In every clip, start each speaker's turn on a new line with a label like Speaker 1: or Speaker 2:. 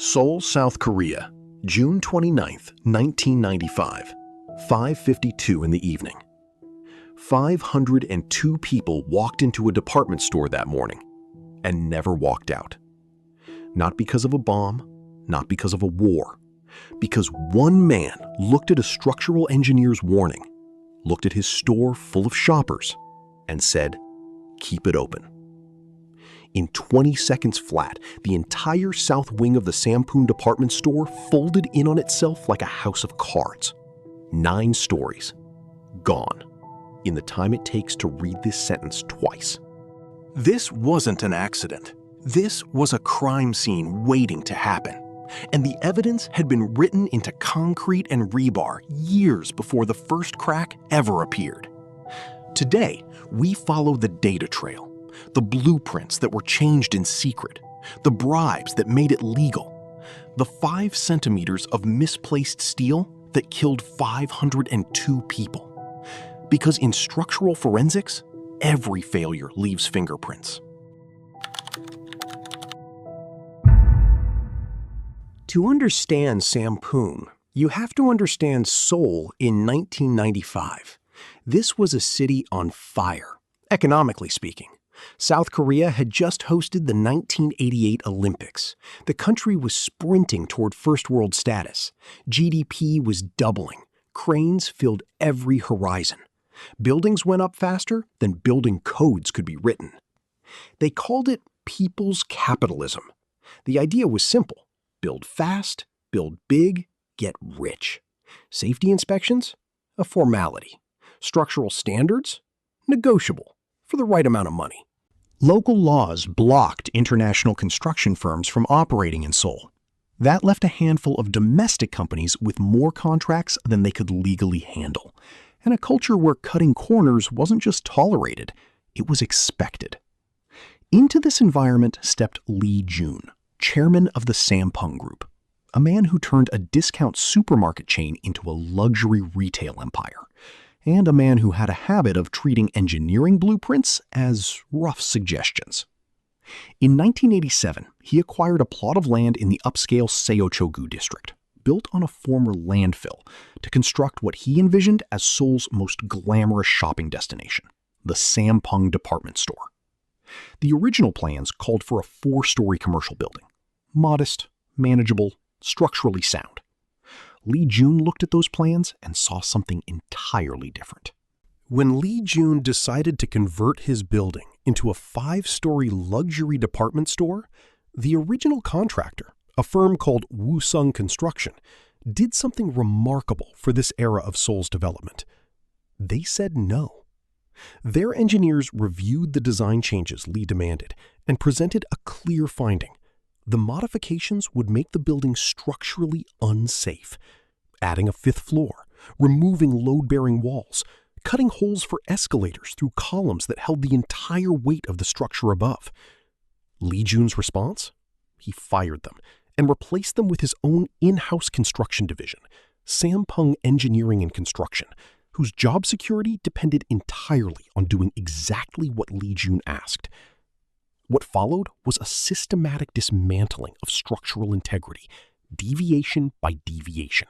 Speaker 1: Seoul, South Korea, June 29, 1995, 5:52 in the evening. 502 people walked into a department store that morning and never walked out. Not because of a bomb, not because of a war, because one man looked at a structural engineer's warning, looked at his store full of shoppers, and said, "Keep it open." In 20 seconds flat, the entire south wing of the Sampoong Department Store folded in on itself like a house of cards. 9 stories. Gone. In the time it takes to read this sentence twice. This wasn't an accident. This was a crime scene waiting to happen. And the evidence had been written into concrete and rebar years before the first crack ever appeared. Today, we follow the data trail. The blueprints that were changed in secret, the bribes that made it legal, the 5 centimeters of misplaced steel that killed 502 people. Because in structural forensics, every failure leaves fingerprints. To understand Sampoong, you have to understand Seoul in 1995. This was a city on fire, economically speaking. South Korea had just hosted the 1988 Olympics. The country was sprinting toward first world status. GDP was doubling. Cranes filled every horizon. Buildings went up faster than building codes could be written. They called it people's capitalism. The idea was simple. Build fast, build big, get rich. Safety inspections? A formality. Structural standards? Negotiable, for the right amount of money. Local laws blocked international construction firms from operating in Seoul. That left a handful of domestic companies with more contracts than they could legally handle, and a culture where cutting corners wasn't just tolerated, it was expected. Into this environment stepped Lee Jun, chairman of the Sampoong Group, a man who turned a discount supermarket chain into a luxury retail empire, and a man who had a habit of treating engineering blueprints as rough suggestions. In 1987, he acquired a plot of land in the upscale Seoul district, built on a former landfill, to construct what he envisioned as Seoul's most glamorous shopping destination, the Sampoong Department Store. The original plans called for a 4-story commercial building, modest, manageable, structurally sound. Lee Jun looked at those plans and saw something entirely different. When Lee Jun decided to convert his building into a 5-story luxury department store, the original contractor, a firm called Woosung Construction, did something remarkable for this era of Seoul's development. They said no. Their engineers reviewed the design changes Lee demanded and presented a clear finding. The modifications would make the building structurally unsafe, adding a 5th floor, removing load-bearing walls, cutting holes for escalators through columns that held the entire weight of the structure above. Lee Jun's response? He fired them and replaced them with his own in-house construction division, Sampoong Engineering and Construction, whose job security depended entirely on doing exactly what Lee Jun asked. What followed was a systematic dismantling of structural integrity, deviation by deviation.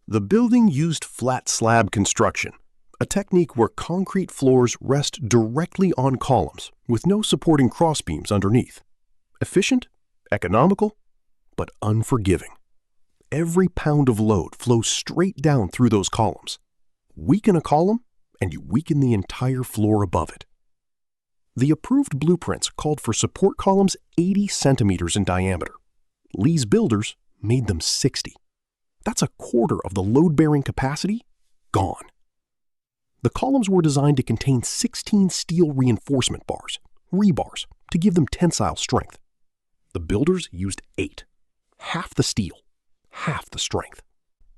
Speaker 1: The building used flat slab construction, a technique where concrete floors rest directly on columns with no supporting crossbeams underneath. Efficient, economical, but unforgiving. Every pound of load flows straight down through those columns. Weaken a column, and you weaken the entire floor above it. The approved blueprints called for support columns 80 centimeters in diameter. Lee's builders made them 60. That's a quarter of the load-bearing capacity gone. The columns were designed to contain 16 steel reinforcement bars, rebars, to give them tensile strength. The builders used 8. Half the steel, half the strength.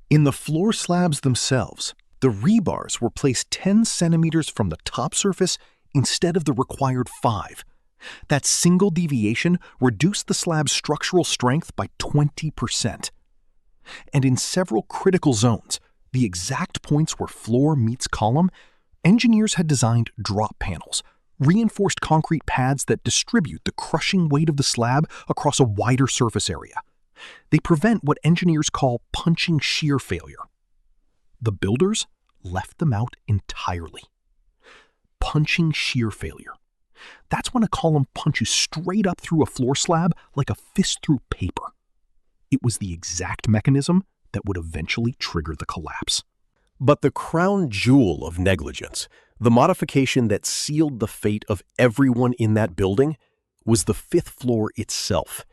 Speaker 1: In the floor slabs themselves, the rebars were placed 10 centimeters from the top surface instead of the required 5. That single deviation reduced the slab's structural strength by 20%. And in several critical zones, the exact points where floor meets column, engineers had designed drop panels, reinforced concrete pads that distribute the crushing weight of the slab across a wider surface area. They prevent what engineers call punching shear failure. The builders left them out entirely. Punching shear failure. That's when a column punches straight up through a floor slab like a fist through paper. It was the exact mechanism that would eventually trigger the collapse. But the crown jewel of negligence, the modification that sealed the fate of everyone in that building, was the fifth floor itself.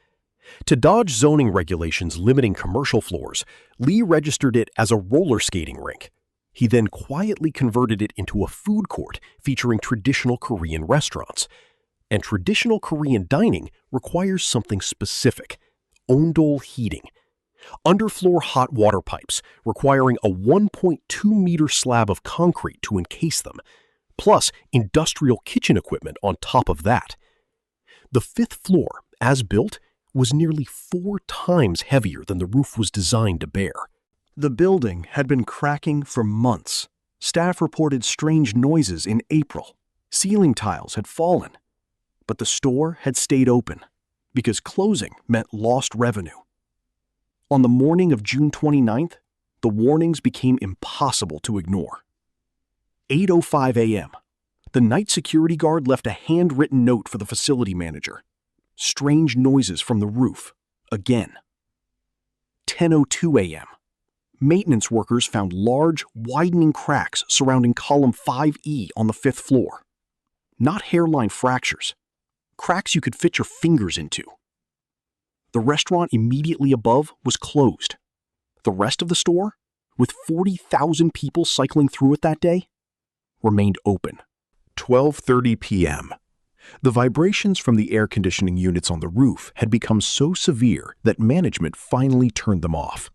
Speaker 1: To dodge zoning regulations limiting commercial floors, Lee registered it as a roller skating rink. He then quietly converted it into a food court featuring traditional Korean restaurants. And traditional Korean dining requires something specific: ondol heating. Underfloor hot water pipes requiring a 1.2-meter slab of concrete to encase them, plus industrial kitchen equipment on top of that. The fifth floor, as built, was nearly 4 times heavier than the roof was designed to bear. The building had been cracking for months. Staff reported strange noises in April. Ceiling tiles had fallen. But the store had stayed open because closing meant lost revenue. On the morning of June 29th, the warnings became impossible to ignore. 8:05 a.m. The night security guard left a handwritten note for the facility manager. Strange noises from the roof, again. 10:02 a.m. Maintenance workers found large, widening cracks surrounding column 5E on the 5th floor. Not hairline fractures, cracks you could fit your fingers into. The restaurant immediately above was closed. The rest of the store, with 40,000 people cycling through it that day, remained open. 12:30 p.m. The vibrations from the air conditioning units on the roof had become so severe that management finally turned them off.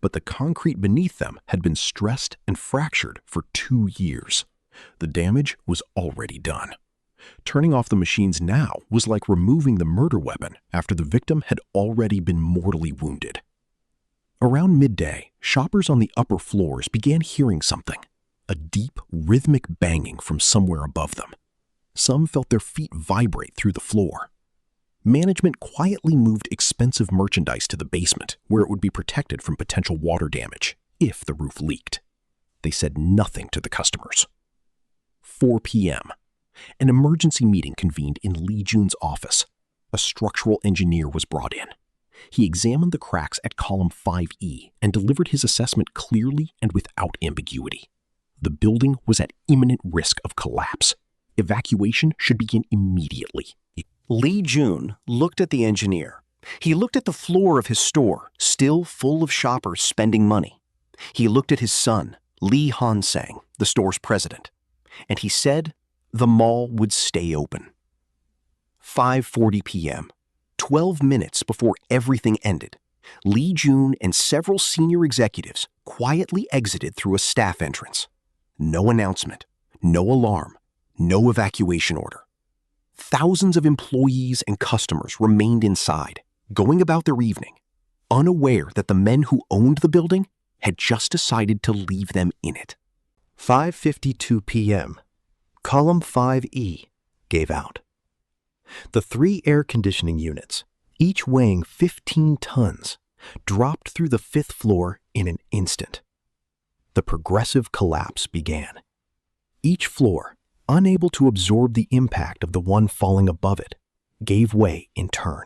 Speaker 1: But the concrete beneath them had been stressed and fractured for 2 years. The damage was already done. Turning off the machines now was like removing the murder weapon after the victim had already been mortally wounded. Around midday, shoppers on the upper floors began hearing something, a deep, rhythmic banging from somewhere above them. Some felt their feet vibrate through the floor. Management quietly moved expensive merchandise to the basement, where it would be protected from potential water damage if the roof leaked. They said nothing to the customers. 4 p.m. An emergency meeting convened in Lee Jun's office. A structural engineer was brought in. He examined the cracks at column 5E and delivered his assessment clearly and without ambiguity. The building was at imminent risk of collapse. Evacuation should begin immediately. Lee Jun looked at the engineer. He looked at the floor of his store, still full of shoppers spending money. He looked at his son, Lee Han-sang, the store's president. And he said the mall would stay open. 5:40 p.m., 12 minutes before everything ended, Lee Jun and several senior executives quietly exited through a staff entrance. No announcement, no alarm, no evacuation order. Thousands of employees and customers remained inside, going about their evening, unaware that the men who owned the building had just decided to leave them in it. 5:52 p.m. Column 5E gave out. The 3 air conditioning units, each weighing 15 tons, dropped through the 5th floor in an instant. The progressive collapse began. Each floor, unable to absorb the impact of the one falling above it, gave way in turn.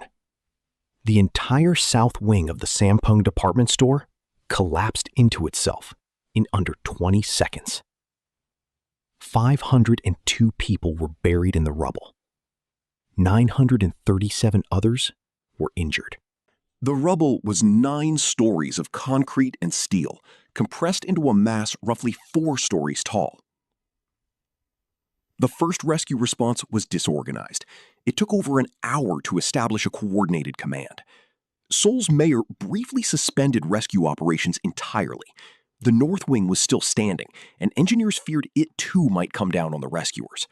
Speaker 1: The entire south wing of the Sampoong Department Store collapsed into itself in under 20 seconds. 502 people were buried in the rubble. 937 others were injured. The rubble was 9 stories of concrete and steel, compressed into a mass roughly 4 stories tall. The first rescue response was disorganized. It took over an hour to establish a coordinated command. Seoul's mayor briefly suspended rescue operations entirely. The north wing was still standing, and engineers feared it too might come down on the rescuers.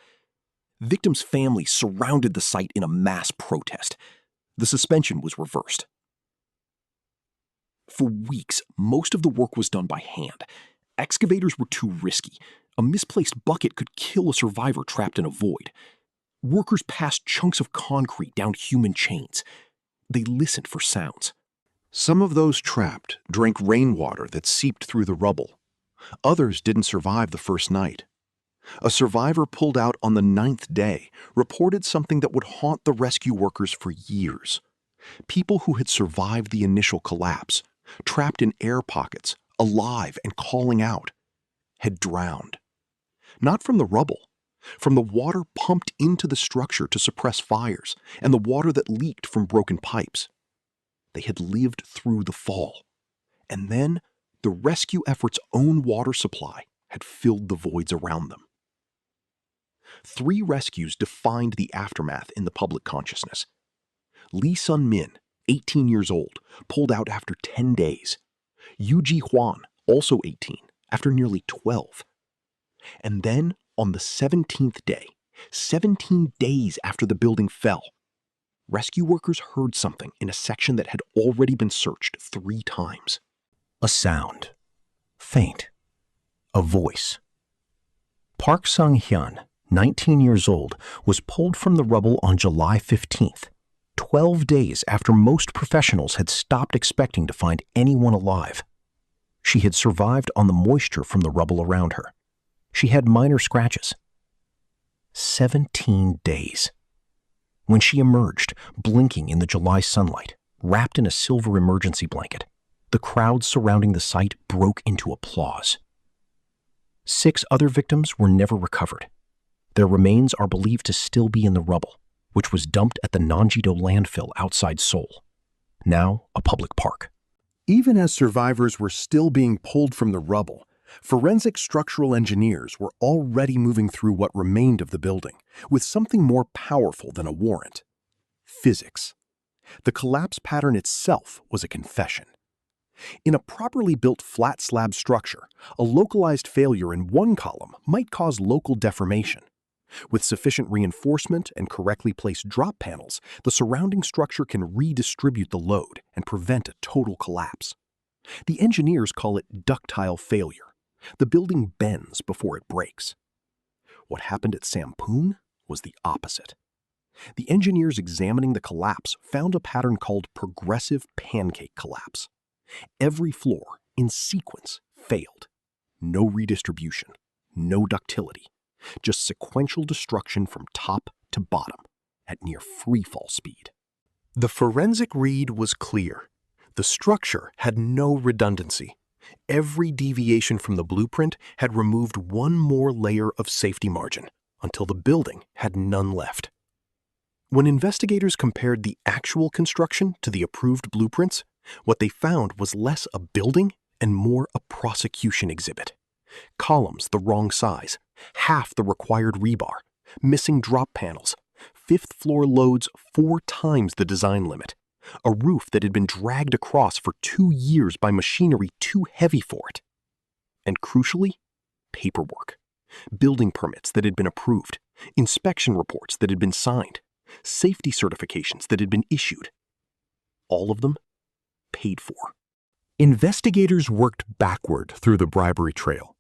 Speaker 1: Victims' families surrounded the site in a mass protest. The suspension was reversed. For weeks, most of the work was done by hand. Excavators were too risky. A misplaced bucket could kill a survivor trapped in a void. Workers passed chunks of concrete down human chains. They listened for sounds.
Speaker 2: Some of those trapped drank rainwater that seeped through the rubble. Others didn't survive the first night. A survivor pulled out on the 9th day reported something that would haunt the rescue workers for years. People who had survived the initial collapse, trapped in air pockets, alive and calling out, had drowned. Not from the rubble, from the water pumped into the structure to suppress fires and the water that leaked from broken pipes. They had lived through the fall. And then the rescue effort's own water supply had filled the voids around them. 3 rescues defined the aftermath in the public consciousness. Lee Sun-min, 18 years old, pulled out after 10 days. Yu-ji Hwan, also 18, after nearly 12. And then, on the 17th day, 17 days after the building fell, rescue workers heard something in a section that had already been searched 3 times.
Speaker 1: A sound. Faint. A voice. Park Sung-hyun, 19 years old, was pulled from the rubble on July 15th, 12 days after most professionals had stopped expecting to find anyone alive. She had survived on the moisture from the rubble around her. She had minor scratches. 17 days. When she emerged, blinking in the July sunlight, wrapped in a silver emergency blanket, the crowd surrounding the site broke into applause. 6 other victims were never recovered. Their remains are believed to still be in the rubble, which was dumped at the Nanjido landfill outside Seoul, now a public park.
Speaker 2: Even as survivors were still being pulled from the rubble, forensic structural engineers were already moving through what remained of the building with something more powerful than a warrant: physics. The collapse pattern itself was a confession. In a properly built flat slab structure, a localized failure in one column might cause local deformation. With sufficient reinforcement and correctly placed drop panels, the surrounding structure can redistribute the load and prevent a total collapse. The engineers call it ductile failure. The building bends before it breaks. What happened at Sampoong was the opposite. The engineers examining the collapse found a pattern called progressive pancake collapse. Every floor, in sequence, failed. No redistribution, no ductility, just sequential destruction from top to bottom at near freefall speed. The forensic read was clear. The structure had no redundancy. Every deviation from the blueprint had removed one more layer of safety margin until the building had none left. When investigators compared the actual construction to the approved blueprints, what they found was less a building and more a prosecution exhibit. Columns the wrong size, half the required rebar, missing drop panels, 5th floor loads 4 times the design limit, a roof that had been dragged across for 2 years by machinery too heavy for it. And crucially, paperwork. Building permits that had been approved, inspection reports that had been signed, safety certifications that had been issued. All of them paid for. Investigators worked backward through the bribery trail.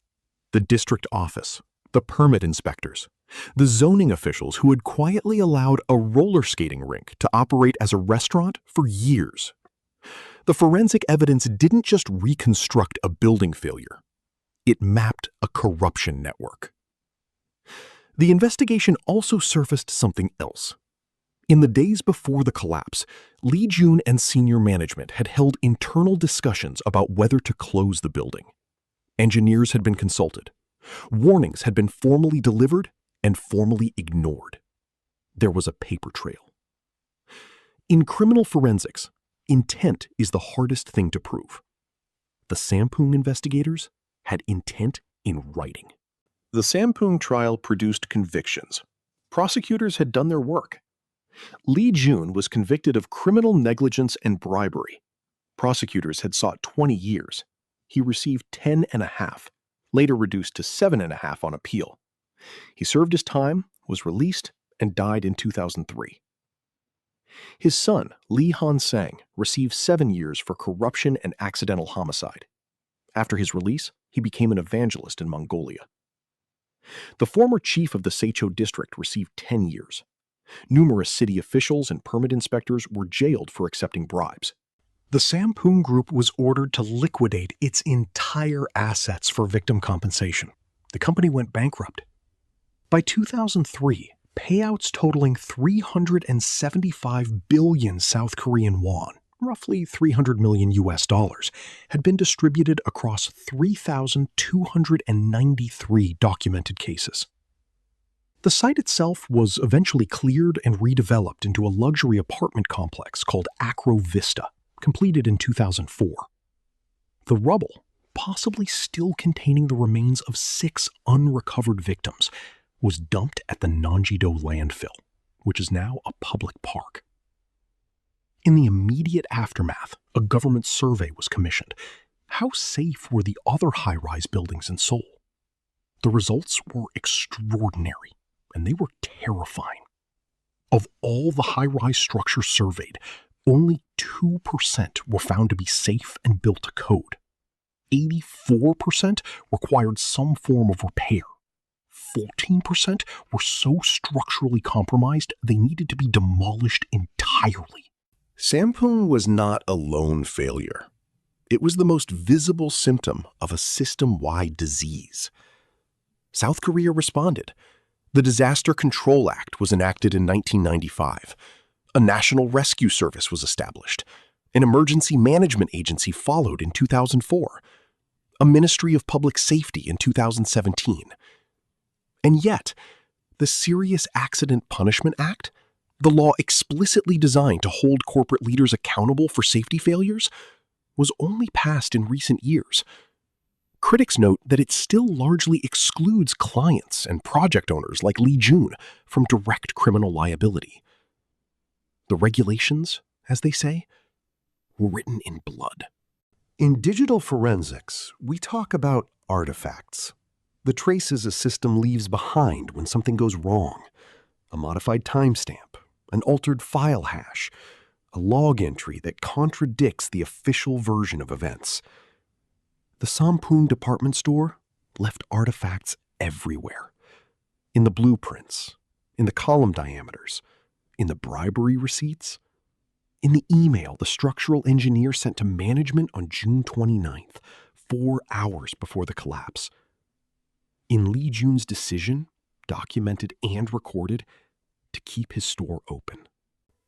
Speaker 2: The district office, the permit inspectors, the zoning officials who had quietly allowed a roller skating rink to operate as a restaurant for years. The forensic evidence didn't just reconstruct a building failure. It mapped a corruption network. The investigation also surfaced something else. In the days before the collapse, Lee Jun and senior management had held internal discussions about whether to close the building. Engineers had been consulted. Warnings had been formally delivered and formally ignored. There was a paper trail. In criminal forensics, intent is the hardest thing to prove. The Sampoong investigators had intent in writing. The Sampoong trial produced convictions. Prosecutors had done their work. Lee Jun was convicted of criminal negligence and bribery. Prosecutors had sought 20 years. He received 10.5, later reduced to 7.5 on appeal. He served his time, was released, and died in 2003. His son, Lee Han-sang, received 7 years for corruption and accidental homicide. After his release, he became an evangelist in Mongolia. The former chief of the Seoul district received 10 years. Numerous city officials and permit inspectors were jailed for accepting bribes.
Speaker 1: The Sampoong Group was ordered to liquidate its entire assets for victim compensation. The company went bankrupt. By 2003, payouts totaling 375 billion South Korean won, roughly 300 million US dollars, had been distributed across 3,293 documented cases. The site itself was eventually cleared and redeveloped into a luxury apartment complex called Acro Vista, completed in 2004. The rubble, possibly still containing the remains of 6 unrecovered victims, was dumped at the Nanjido landfill, which is now a public park. In the immediate aftermath, a government survey was commissioned. How safe were the other high-rise buildings in Seoul? The results were extraordinary, and they were terrifying. Of all the high-rise structures surveyed, only 2% were found to be safe and built to code. 84% required some form of repair. 14% were so structurally compromised they needed to be demolished entirely.
Speaker 2: Sampoong was not a lone failure. It was the most visible symptom of a system-wide disease. South Korea responded. The Disaster Control Act was enacted in 1995. A National Rescue Service was established. An emergency management agency followed in 2004. A Ministry of Public Safety in 2017. And yet, the Serious Accident Punishment Act, the law explicitly designed to hold corporate leaders accountable for safety failures, was only passed in recent years. Critics note that it still largely excludes clients and project owners like Lee Jun from direct criminal liability. The regulations, as they say, were written in blood.
Speaker 3: In digital forensics, we talk about artifacts. The traces a system leaves behind when something goes wrong. A modified timestamp, an altered file hash, a log entry that contradicts the official version of events. The Sampoong Department Store left artifacts everywhere. In the blueprints, in the column diameters, in the bribery receipts, in the email the structural engineer sent to management on June 29th, 4 hours before the collapse. In Lee Jun's decision, documented and recorded, to keep his store open.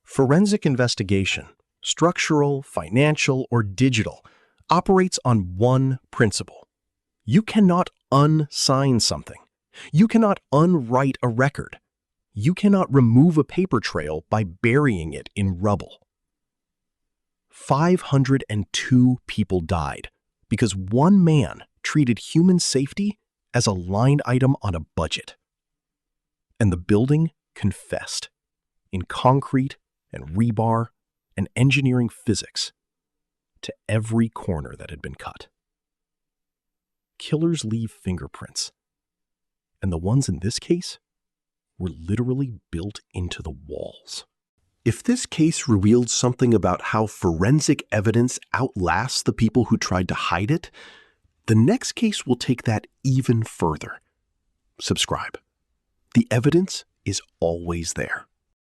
Speaker 1: Forensic investigation, structural, financial, or digital, operates on one principle. You cannot unsign something. You cannot unwrite a record. You cannot remove a paper trail by burying it in rubble. 502 people died because one man treated human safety as a line item on a budget. And the building confessed in concrete and rebar and engineering physics to every corner that had been cut. Killers leave fingerprints, and the ones in this case were literally built into the walls.
Speaker 3: If this case revealed something about how forensic evidence outlasts the people who tried to hide it, the next case will take that even further. Subscribe. The evidence is always there.